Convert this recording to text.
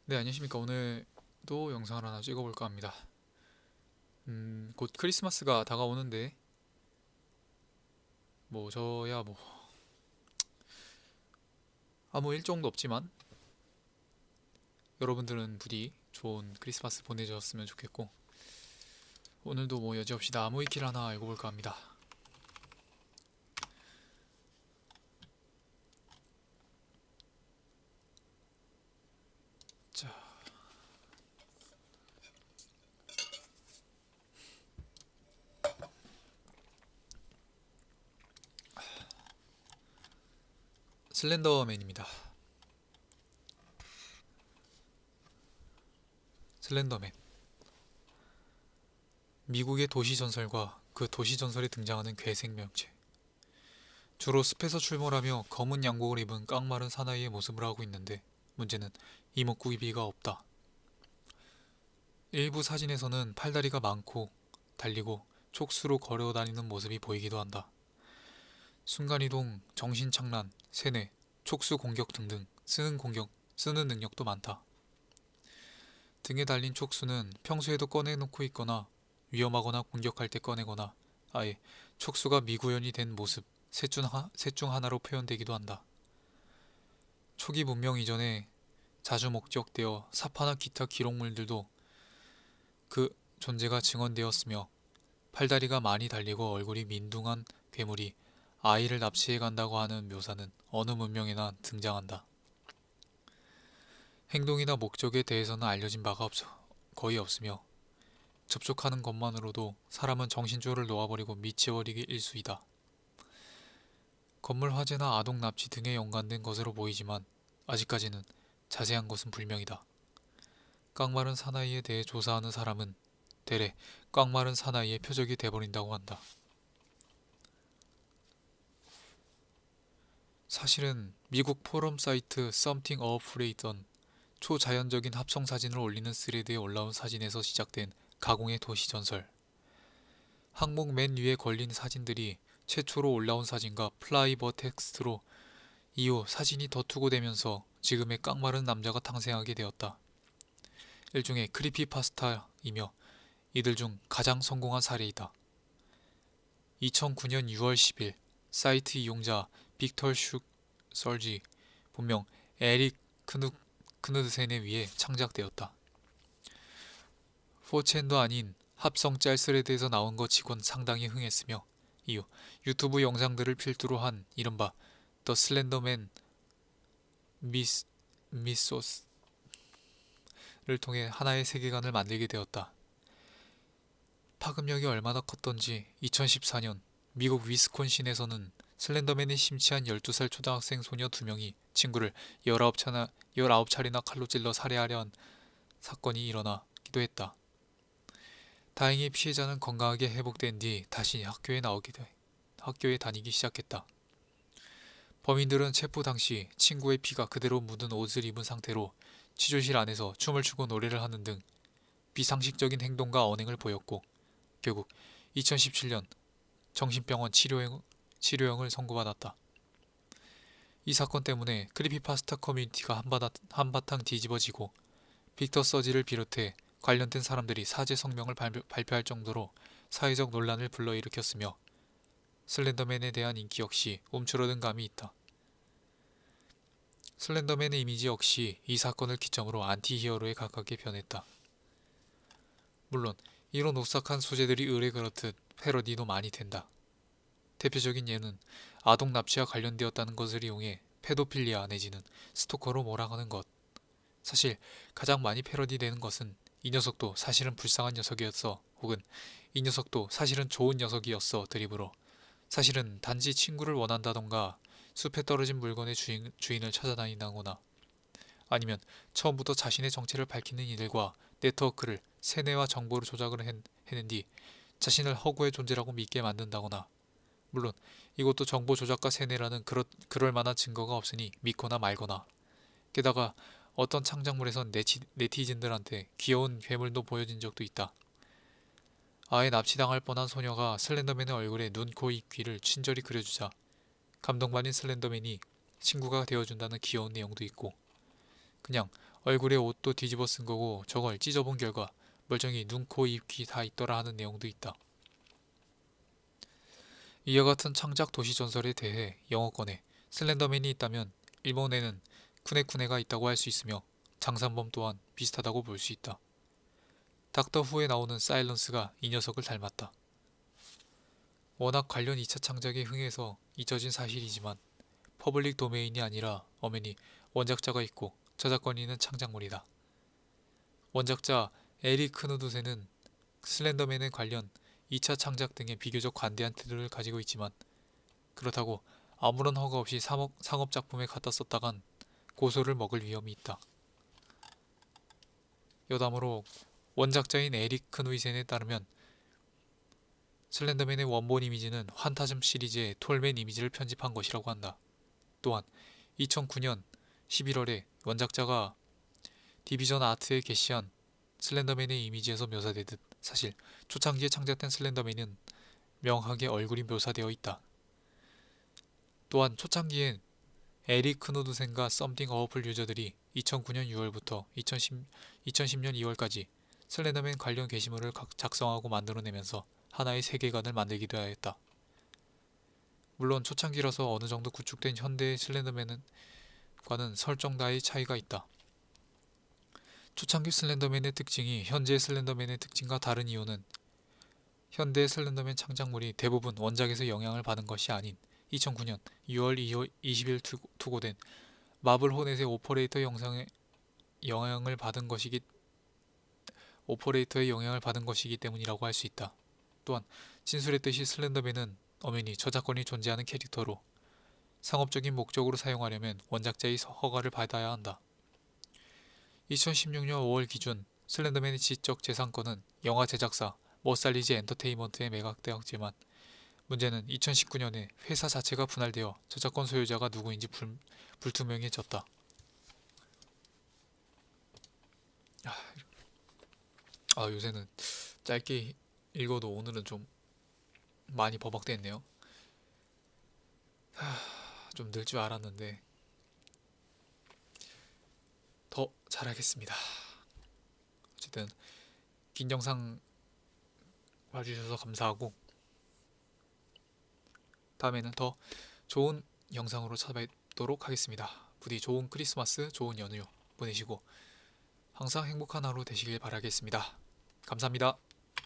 네, 안녕하십니까. 오늘도 영상을 하나 찍어볼까 합니다. 곧 크리스마스가 다가오는데, 저야 아무 일정도 없지만, 여러분들은 부디 좋은 크리스마스 보내셨으면 좋겠고, 오늘도 여지없이 나무위키를 하나 읽어볼까 합니다. 자, 슬렌더맨입니다. 슬렌더맨. 미국의 도시 전설과 그 도시 전설에 등장하는 괴생명체. 주로 숲에서 출몰하며 검은 양복을 입은 깡마른 사나이의 모습을 하고 있는데, 문제는 이목구비가 없다. 일부 사진에서는 팔다리가 많고 달리고 촉수로 걸어다니는 모습이 보이기도 한다. 순간이동, 정신착란, 세뇌, 촉수 공격 등등 쓰는 능력도 많다. 등에 달린 촉수는 평소에도 꺼내놓고 있거나 위험하거나 공격할 때 꺼내거나 아예 촉수가 미구현이 된 모습, 셋 중 하나로 표현되기도 한다. 초기 문명 이전에 자주 목격되어 사파나 기타 기록물들도 그 존재가 증언되었으며 팔다리가 많이 달리고 얼굴이 민둥한 괴물이 아이를 납치해 간다고 하는 묘사는 어느 문명에나 등장한다. 행동이나 목적에 대해서는 알려진 바가 거의 없으며 접촉하는 것만으로도 사람은 정신줄을 놓아버리고 미쳐버리기 일쑤이다. 건물 화재나 아동 납치 등에 연관된 것으로 보이지만 아직까지는 자세한 것은 불명이다. 깡마른 사나이에 대해 조사하는 사람은 대래 깡마른 사나이의 표적이 돼버린다고 한다. 사실은 미국 포럼 사이트 Something Awful에 있던 초자연적인 합성 사진을 올리는 스레드에 올라온 사진에서 시작된 가공의 도시 전설. 항목 맨 위에 걸린 사진들이 최초로 올라온 사진과 플라이버 텍스트로 이후 사진이 더 투고되면서 지금의 깡마른 남자가 탄생하게 되었다. 일종의 크리피파스타이며 이들 중 가장 성공한 사례이다. 2009년 6월 10일 사이트 이용자 빅터 슈 설지 본명 에릭 크누드센에 의해 창작되었다. 4챈도 아닌 합성 짤 스레드에서 나온 것 치곤 상당히 흥했으며 이후 유튜브 영상들을 필두로 한 이른바 더 슬렌더맨 미소스를 통해 하나의 세계관을 만들게 되었다. 파급력이 얼마나 컸던지 2014년 미국 위스콘신에서는 슬렌더맨이 심취한 12살 초등학생 소녀 2명이 친구를 19차례나 칼로 찔러 살해하려 한 사건이 일어나기도 했다. 다행히 피해자는 건강하게 회복된 뒤 다시 학교에 다니기 시작했다. 범인들은 체포 당시 친구의 피가 그대로 묻은 옷을 입은 상태로 취조실 안에서 춤을 추고 노래를 하는 등 비상식적인 행동과 언행을 보였고 결국 2017년 정신병원 치료형을 선고받았다. 이 사건 때문에 크리피파스타 커뮤니티가 한바탕 뒤집어지고 빅터 서지를 비롯해 관련된 사람들이 사죄 성명을 발표할 정도로 사회적 논란을 불러일으켰으며 슬렌더맨에 대한 인기 역시 움츠러든 감이 있다. 슬렌더맨의 이미지 역시 이 사건을 기점으로 안티히어로에 가깝게 변했다. 물론 이런 오싹한 소재들이 의뢰 그렇듯 패러디도 많이 된다. 대표적인 예는 아동 납치와 관련되었다는 것을 이용해 페도필리아 내지는 스토커로 몰아가는 것. 사실 가장 많이 패러디되는 것은 이 녀석도 사실은 불쌍한 녀석이었어 혹은 이 녀석도 사실은 좋은 녀석이었어 드립으로 사실은 단지 친구를 원한다던가 숲에 떨어진 물건의 주인을 찾아다닌다거나 아니면 처음부터 자신의 정체를 밝히는 이들과 네트워크를 세뇌와 정보를 조작을 해낸 뒤 자신을 허구의 존재라고 믿게 만든다거나 물론 이것도 정보 조작과 세뇌라는 그럴 만한 증거가 없으니 믿거나 말거나 게다가 어떤 창작물에선 네티즌들한테 귀여운 괴물도 보여진 적도 있다. 아예 납치당할 뻔한 소녀가 슬렌더맨의 얼굴에 눈, 코, 입, 귀를 친절히 그려주자 감동받은 슬렌더맨이 친구가 되어준다는 귀여운 내용도 있고 그냥 얼굴에 옷도 뒤집어 쓴 거고 저걸 찢어본 결과 멀쩡히 눈, 코, 입, 귀 다 있더라 하는 내용도 있다. 이와 같은 창작 도시 전설에 대해 영어권에 슬렌더맨이 있다면 일본에는 쿠네쿠네가 있다고 할 수 있으며 장산범 또한 비슷하다고 볼 수 있다. 닥터 후에 나오는 사일런스가 이 녀석을 닮았다. 워낙 관련 2차 창작이 흥해서 잊혀진 사실이지만 퍼블릭 도메인이 아니라 엄연히 원작자가 있고 저작권이 있는 창작물이다. 원작자 에릭 크누드세는 슬렌더맨에 관련 2차 창작 등에 비교적 관대한 태도를 가지고 있지만 그렇다고 아무런 허가 없이 상업작품에 갖다 썼다간 고소를 먹을 위험이 있다. 여담으로 원작자인 에릭 크누이센에 따르면 슬렌더맨의 원본 이미지는 환타즘 시리즈의 톨맨 이미지를 편집한 것이라고 한다. 또한 2009년 11월에 원작자가 디비전 아트에 게시한 슬렌더맨의 이미지에서 묘사되듯 사실 초창기에 창작된 슬렌더맨은 명하게 얼굴이 묘사되어 있다. 또한 초창기엔 에릭 크누드센과 썸띵 어워플 유저들이 2009년 6월부터 2010년 2월까지 슬렌더맨 관련 게시물을 작성하고 만들어내면서 하나의 세계관을 만들기도 하였다. 물론 초창기라서 어느 정도 구축된 현대의 슬렌더맨과는 설정 나의 차이가 있다. 초창기 슬렌더맨의 특징이 현재의 슬렌더맨의 특징과 다른 이유는 현대 슬렌더맨 창작물이 대부분 원작에서 영향을 받은 것이 아닌 2009년 6월 20일 투고된 마블 호넷의 오퍼레이터의 영향을 받은 것이기 때문이라고 할 수 있다. 또한 진술했듯이 슬렌더맨은 엄연히 저작권이 존재하는 캐릭터로 상업적인 목적으로 사용하려면 원작자의 허가를 받아야 한다. 2016년 5월 기준 슬렌더맨의 지적 재산권은 영화 제작사 머살리즈 엔터테인먼트에 매각되었지만 문제는 2019년에 회사 자체가 분할되어 저작권 소유자가 누구인지 불투명해졌다. 요새는 짧게 읽어도 오늘은 좀 많이 버벅댔네요. 좀 늘 줄 알았는데 더 잘하겠습니다. 어쨌든 긴 영상 봐주셔서 감사하고 다음에는 더 좋은 영상으로 찾아뵙도록 하겠습니다. 부디 좋은 크리스마스, 좋은 연휴 보내시고 항상 행복한 하루 되시길 바라겠습니다. 감사합니다.